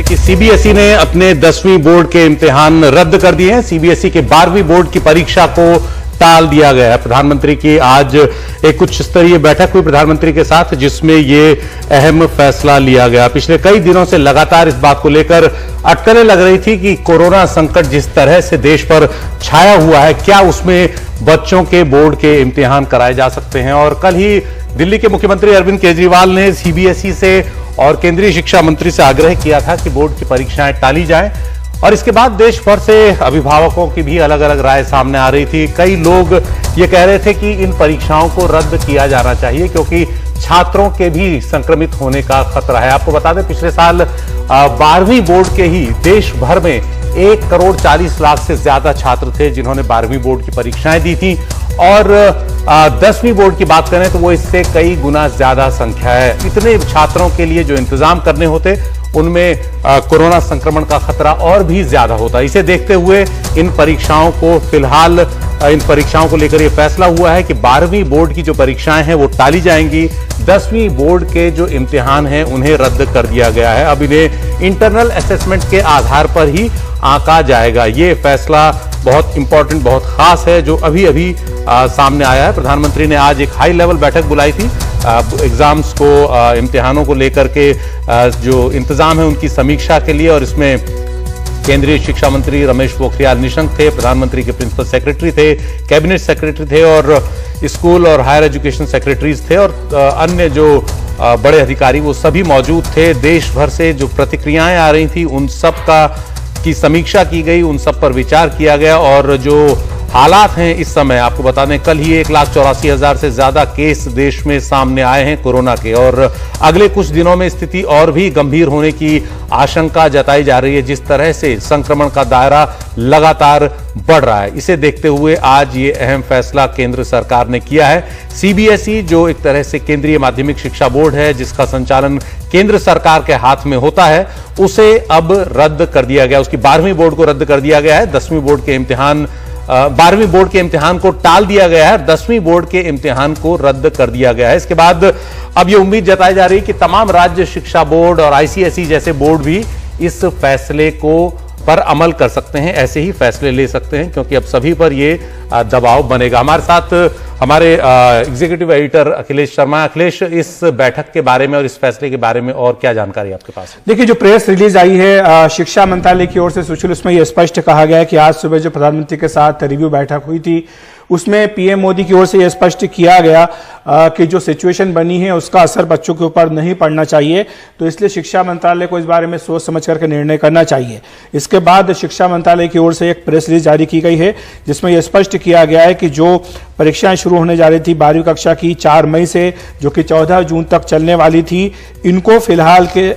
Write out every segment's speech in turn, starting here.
कि सीबीएसई ने अपने 10वीं बोर्ड के इम्तिहान रद्द कर दिए हैं। सीबीएसई के 12वीं बोर्ड की परीक्षा को टाल दिया गया है। प्रधानमंत्री की आज एक उच्च स्तरीय बैठक हुई प्रधानमंत्री के साथ, जिसमें यह अहम फैसला लिया गया। पिछले कई दिनों से लगातार इस बात को लेकर अटकलें लग रही थी कि कोरोना संकट जिस तरह से देश पर छाया हुआ है, क्या उसमें बच्चों के बोर्ड के इम्तिहान कराए जा सकते हैं। और कल ही दिल्ली के मुख्यमंत्री अरविंद केजरीवाल ने सीबीएसई से और केंद्रीय शिक्षा मंत्री से आग्रह किया था कि बोर्ड की परीक्षाएं टाली जाएं। और इसके बाद देश भर से अभिभावकों की भी अलग अलग राय सामने आ रही थी। कई लोग ये कह रहे थे कि इन परीक्षाओं को रद्द किया जाना चाहिए, क्योंकि छात्रों के भी संक्रमित होने का खतरा है। आपको बता दें, पिछले साल 12वीं बोर्ड के ही देश भर में 1,40,00,000 से ज्यादा छात्र थे जिन्होंने 12वीं बोर्ड की परीक्षाएं दी थी। और 10वीं बोर्ड की बात करें तो वो इससे कई गुना ज्यादा संख्या है। इतने छात्रों के लिए जो इंतजाम करने होते, उनमें कोरोना संक्रमण का खतरा और भी ज्यादा होता है। इसे देखते हुए इन परीक्षाओं को फिलहाल इन परीक्षाओं को लेकर यह फैसला हुआ है कि 12वीं बोर्ड की जो परीक्षाएं हैं वो टाली जाएंगी। 10वीं बोर्ड के जो इम्तिहान हैं उन्हें रद्द कर दिया गया है। अब इन्हें इंटरनल असेसमेंट के आधार पर ही आंका जाएगा। ये फैसला बहुत इंपॉर्टेंट, बहुत खास है, जो अभी अभी सामने आया है। प्रधानमंत्री ने आज एक हाई लेवल बैठक बुलाई थी एग्जाम्स को, इम्तिहानों को लेकर के जो इंतजाम है उनकी समीक्षा के लिए। और इसमें केंद्रीय शिक्षा मंत्री रमेश पोखरियाल निशंक थे, प्रधानमंत्री के प्रिंसिपल सेक्रेटरी थे, कैबिनेट सेक्रेटरी थे और स्कूल और हायर एजुकेशन सेक्रेटरीज थे और अन्य जो बड़े अधिकारी वो सभी मौजूद थे। देश भर से जो प्रतिक्रियाएं आ रही थी उन सब की समीक्षा की गई, उन सब पर विचार किया गया। और जो हालात हैं इस समय, आपको बता दें, कल ही 1,84,000 से ज्यादा केस देश में सामने आए हैं कोरोना के, और अगले कुछ दिनों में स्थिति और भी गंभीर होने की आशंका जताई जा रही है। जिस तरह से संक्रमण का दायरा लगातार बढ़ रहा है, इसे देखते हुए आज ये अहम फैसला केंद्र सरकार ने किया है। सीबीएसई जो एक तरह से केंद्रीय माध्यमिक शिक्षा बोर्ड है, जिसका संचालन केंद्र सरकार के हाथ में होता है, उसे अब रद्द कर दिया गया। उसकी 12वीं बोर्ड को रद्द कर दिया गया है। 10वीं बोर्ड के इम्तिहान 12वीं बोर्ड के इम्तिहान को टाल दिया गया है, 10वीं बोर्ड के इम्तिहान को रद्द कर दिया गया है। इसके बाद अब यह उम्मीद जताई जा रही है कि तमाम राज्य शिक्षा बोर्ड और आईसीएसई जैसे बोर्ड भी इस फैसले को पर अमल कर सकते हैं, ऐसे ही फैसले ले सकते हैं, क्योंकि अब सभी पर यह दबाव बनेगा। हमारे साथ हमारे एग्जीक्यूटिव एडिटर अखिलेश शर्मा। अखिलेश, इस बैठक के बारे में और इस फैसले के बारे में और क्या जानकारी आपके पास है? देखिए, जो प्रेस रिलीज आई है शिक्षा मंत्रालय की ओर से सुशील, उसमें यह स्पष्ट कहा गया है कि आज सुबह जो प्रधानमंत्री के साथ रिव्यू बैठक हुई थी, उसमें पीएम मोदी की ओर से यह स्पष्ट किया गया कि जो सिचुएशन बनी है उसका असर बच्चों के ऊपर नहीं पड़ना चाहिए, तो इसलिए शिक्षा मंत्रालय को इस बारे में सोच समझ करके निर्णय करना चाहिए। इसके बाद शिक्षा मंत्रालय की ओर से एक प्रेस रिलीज जारी की गई है, जिसमें यह स्पष्ट किया गया है कि जो परीक्षाएं शुरू होने जा रही थी 12वीं कक्षा की 4 मई से, जो कि 14 जून तक चलने वाली थी, इनको फिलहाल के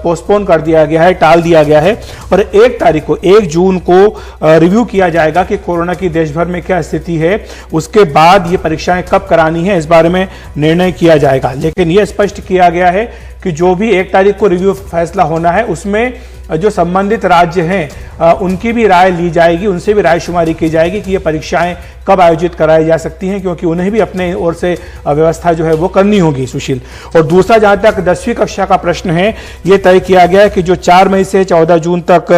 पोस्टपोन कर दिया गया है, टाल दिया गया है। और 1 जून को रिव्यू किया जाएगा कि कोरोना की देश भर में क्या स्थिति है, उसके बाद ये परीक्षाएं कब करानी है इस बारे में निर्णय किया जाएगा। लेकिन यह स्पष्ट किया गया है कि जो भी 1 तारीख को रिव्यू फैसला होना है, उसमें जो संबंधित राज्य हैं उनकी भी राय ली जाएगी, उनसे भी रायशुमारी की जाएगी कि ये परीक्षाएं कब आयोजित कराई जा सकती हैं, क्योंकि उन्हें भी अपने ओर से व्यवस्था जो है वो करनी होगी, सुशील। और दूसरा, जहां तक 10वीं कक्षा का प्रश्न है, ये तय किया गया है कि जो 4 मई से 14 जून तक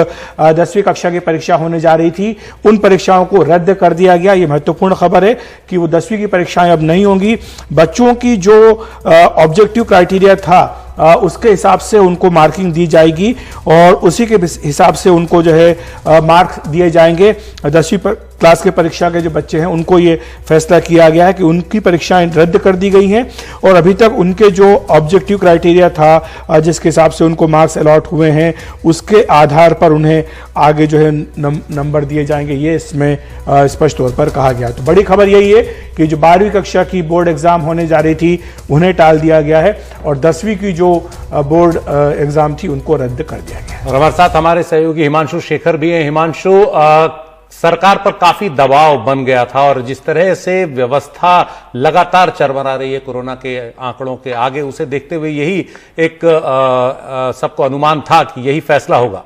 10वीं कक्षा की परीक्षा होने जा रही थी, उन परीक्षाओं को रद्द कर दिया गया। ये महत्वपूर्ण खबर है कि वो 10वीं की परीक्षाएं अब नहीं होंगी। बच्चों की जो ऑब्जेक्टिव क्राइटेरिया था उसके हिसाब से उनको मार्किंग दी जाएगी और उसी के हिसाब से उनको जो है मार्क्स दिए जाएंगे। 10वीं क्लास के परीक्षा के जो बच्चे हैं उनको ये फैसला किया गया है कि उनकी परीक्षाएं रद्द कर दी गई हैं और अभी तक उनके जो ऑब्जेक्टिव क्राइटेरिया था जिसके हिसाब से उनको मार्क्स अलॉट हुए हैं, उसके आधार पर उन्हें आगे जो है नंबर दिए जाएंगे। ये इसमें स्पष्ट तौर पर कहा गया। तो बड़ी खबर यही है कि जो 12वीं कक्षा की बोर्ड एग्जाम होने जा रही थी उन्हें टाल दिया गया है और 10वीं की जो बोर्ड एग्जाम थी उनको रद्द कर दिया गया। और हमारे साथ हमारे सहयोगी हिमांशु शेखर भी हैं। हिमांशु, सरकार पर काफी दबाव बन गया था और जिस तरह से व्यवस्था लगातार चरमरा रही है कोरोना के आंकड़ों के आगे, उसे देखते हुए यही एक सबको अनुमान था कि यही फैसला होगा।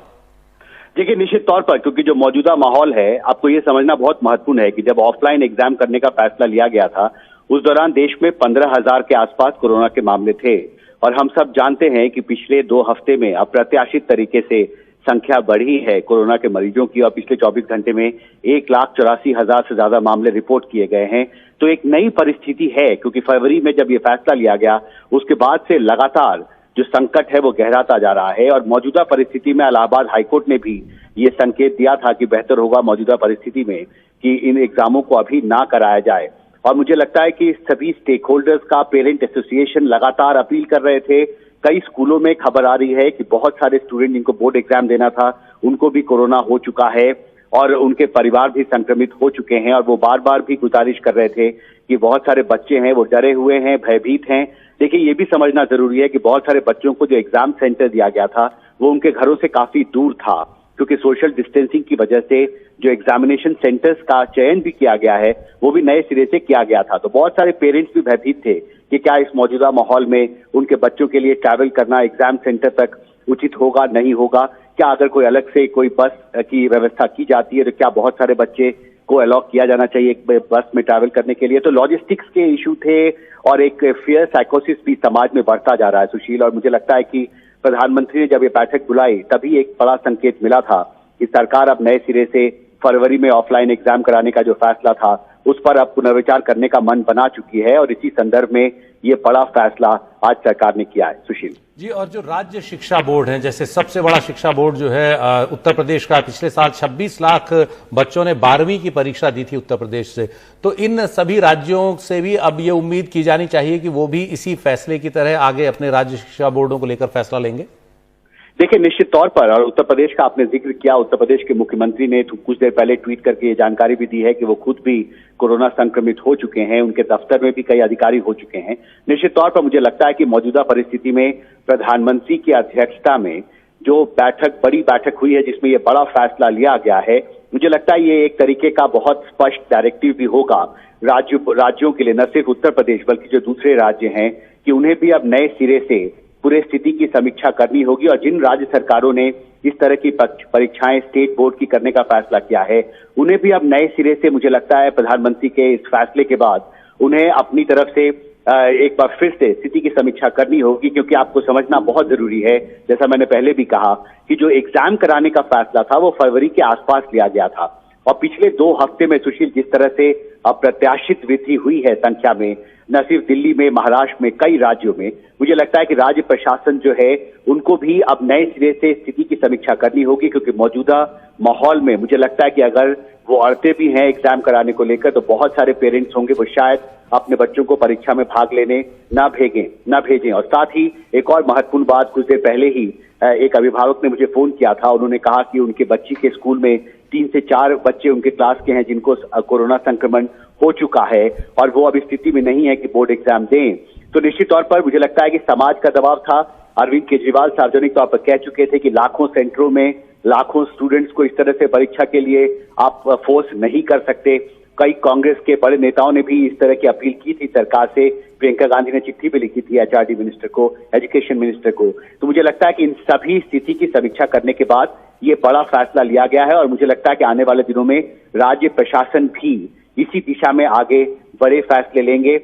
देखिए, निश्चित तौर पर, क्योंकि जो मौजूदा माहौल है, आपको ये समझना बहुत महत्वपूर्ण है कि जब ऑफलाइन एग्जाम करने का फैसला लिया गया था, उस दौरान देश में 15,000 के आसपास कोरोना के मामले थे और हम सब जानते हैं कि पिछले 2 हफ्ते में अप्रत्याशित तरीके से संख्या बढ़ी है कोरोना के मरीजों की और पिछले 24 घंटे में 1,84,000 से ज्यादा मामले रिपोर्ट किए गए हैं। तो एक नई परिस्थिति है, क्योंकि फरवरी में जब ये फैसला लिया गया उसके बाद से लगातार जो संकट है वो गहराता जा रहा है। और मौजूदा परिस्थिति में इलाहाबाद हाईकोर्ट ने भी ये संकेत दिया था कि बेहतर होगा मौजूदा परिस्थिति में कि इन एग्जामों को अभी ना कराया जाए। और मुझे लगता है कि सभी स्टेक होल्डर्स का पेरेंट एसोसिएशन लगातार अपील कर रहे थे। कई स्कूलों में खबर आ रही है कि बहुत सारे स्टूडेंट जिनको बोर्ड एग्जाम देना था उनको भी कोरोना हो चुका है और उनके परिवार भी संक्रमित हो चुके हैं। और वो बार बार भी गुजारिश कर रहे थे कि बहुत सारे बच्चे हैं वो डरे हुए हैं, भयभीत हैं। देखिए, ये भी समझना जरूरी है कि बहुत सारे बच्चों को जो एग्जाम सेंटर दिया गया था वो उनके घरों से काफी दूर था, क्योंकि सोशल डिस्टेंसिंग की वजह से जो एग्जामिनेशन सेंटर्स का चयन भी किया गया है वो भी नए सिरे से किया गया था। तो बहुत सारे पेरेंट्स भी भयभीत थे कि क्या इस मौजूदा माहौल में उनके बच्चों के लिए ट्रैवल करना एग्जाम सेंटर तक उचित होगा, नहीं होगा। क्या अगर कोई अलग से कोई बस की व्यवस्था की जाती है तो क्या बहुत सारे बच्चे को अलॉट किया जाना चाहिए एक बस में ट्रैवल करने के लिए। तो लॉजिस्टिक्स के इशू थे और एक फियर साइकोसिस भी समाज में बढ़ता जा रहा है सुशील। और मुझे लगता है कि प्रधानमंत्री ने जब ये बैठक बुलाई तभी एक बड़ा संकेत मिला था कि सरकार अब नए सिरे से फरवरी में ऑफलाइन एग्जाम कराने का जो फैसला था उस पर अब पुनर्विचार करने का मन बना चुकी है। और इसी संदर्भ में ये बड़ा फैसला आज सरकार ने किया है सुशील जी। और जो राज्य शिक्षा बोर्ड है, जैसे सबसे बड़ा शिक्षा बोर्ड जो है उत्तर प्रदेश का, पिछले साल 26 लाख बच्चों ने 12वीं की परीक्षा दी थी उत्तर प्रदेश से। तो इन सभी राज्यों से भी अब ये उम्मीद की जानी चाहिए कि वो भी इसी फैसले की तरह आगे अपने राज्य शिक्षा बोर्डों को लेकर फैसला लेंगे। देखिए, निश्चित तौर पर, और उत्तर प्रदेश का आपने जिक्र किया, उत्तर प्रदेश के मुख्यमंत्री ने कुछ देर पहले ट्वीट करके ये जानकारी भी दी है कि वो खुद भी कोरोना संक्रमित हो चुके हैं। उनके दफ्तर में भी कई अधिकारी हो चुके हैं। निश्चित तौर पर मुझे लगता है कि मौजूदा परिस्थिति में प्रधानमंत्री की अध्यक्षता में जो बड़ी बैठक हुई है जिसमें ये बड़ा फैसला लिया गया है, मुझे लगता है ये एक तरीके का बहुत स्पष्ट डायरेक्टिव भी होगा राज्यों के लिए, न सिर्फ उत्तर प्रदेश बल्कि जो दूसरे राज्य हैं, कि उन्हें भी अब नए सिरे से पूरे स्थिति की समीक्षा करनी होगी। और जिन राज्य सरकारों ने इस तरह की परीक्षाएं स्टेट बोर्ड की करने का फैसला किया है उन्हें भी अब नए सिरे से, मुझे लगता है प्रधानमंत्री के इस फैसले के बाद उन्हें अपनी तरफ से एक बार फिर से स्थिति की समीक्षा करनी होगी। क्योंकि आपको समझना बहुत जरूरी है, जैसा मैंने पहले भी कहा, कि जो एग्जाम कराने का फैसला था वो फरवरी के आसपास लिया गया था। और पिछले 2 हफ्ते में सुशील जिस तरह से अप्रत्याशित वृद्धि हुई है संख्या में, न सिर्फ दिल्ली में, महाराष्ट्र में, कई राज्यों में, मुझे लगता है कि राज्य प्रशासन जो है उनको भी अब नए सिरे से स्थिति की समीक्षा करनी होगी। क्योंकि मौजूदा माहौल में मुझे लगता है कि अगर वो अड़ते भी हैं एग्जाम कराने को लेकर तो बहुत सारे पेरेंट्स होंगे वो शायद अपने बच्चों को परीक्षा में भाग लेने ना भेजें। और साथ ही एक और महत्वपूर्ण बात, कुछ देर पहले ही एक अभिभावक ने मुझे फोन किया था। उन्होंने कहा कि उनके बच्ची के स्कूल में 3 से 4 बच्चे उनके क्लास के हैं जिनको कोरोना संक्रमण हो चुका है और वो अब स्थिति में नहीं है कि बोर्ड एग्जाम दें। तो निश्चित तौर पर मुझे लगता है कि समाज का दबाव था। अरविंद केजरीवाल सार्वजनिक तौर पर कह चुके थे कि लाखों सेंटरों में लाखों स्टूडेंट्स को इस तरह से परीक्षा के लिए आप फोर्स नहीं कर सकते। कई कांग्रेस के बड़े नेताओं ने भी इस तरह की अपील की थी सरकार से। प्रियंका गांधी ने चिट्ठी भी लिखी थी एचआरडी मिनिस्टर को, एजुकेशन मिनिस्टर को। तो मुझे लगता है कि इन सभी स्थिति की समीक्षा करने के बाद ये बड़ा फैसला लिया गया है और मुझे लगता है कि आने वाले दिनों में राज्य प्रशासन भी इसी दिशा में आगे बड़े फैसले लेंगे।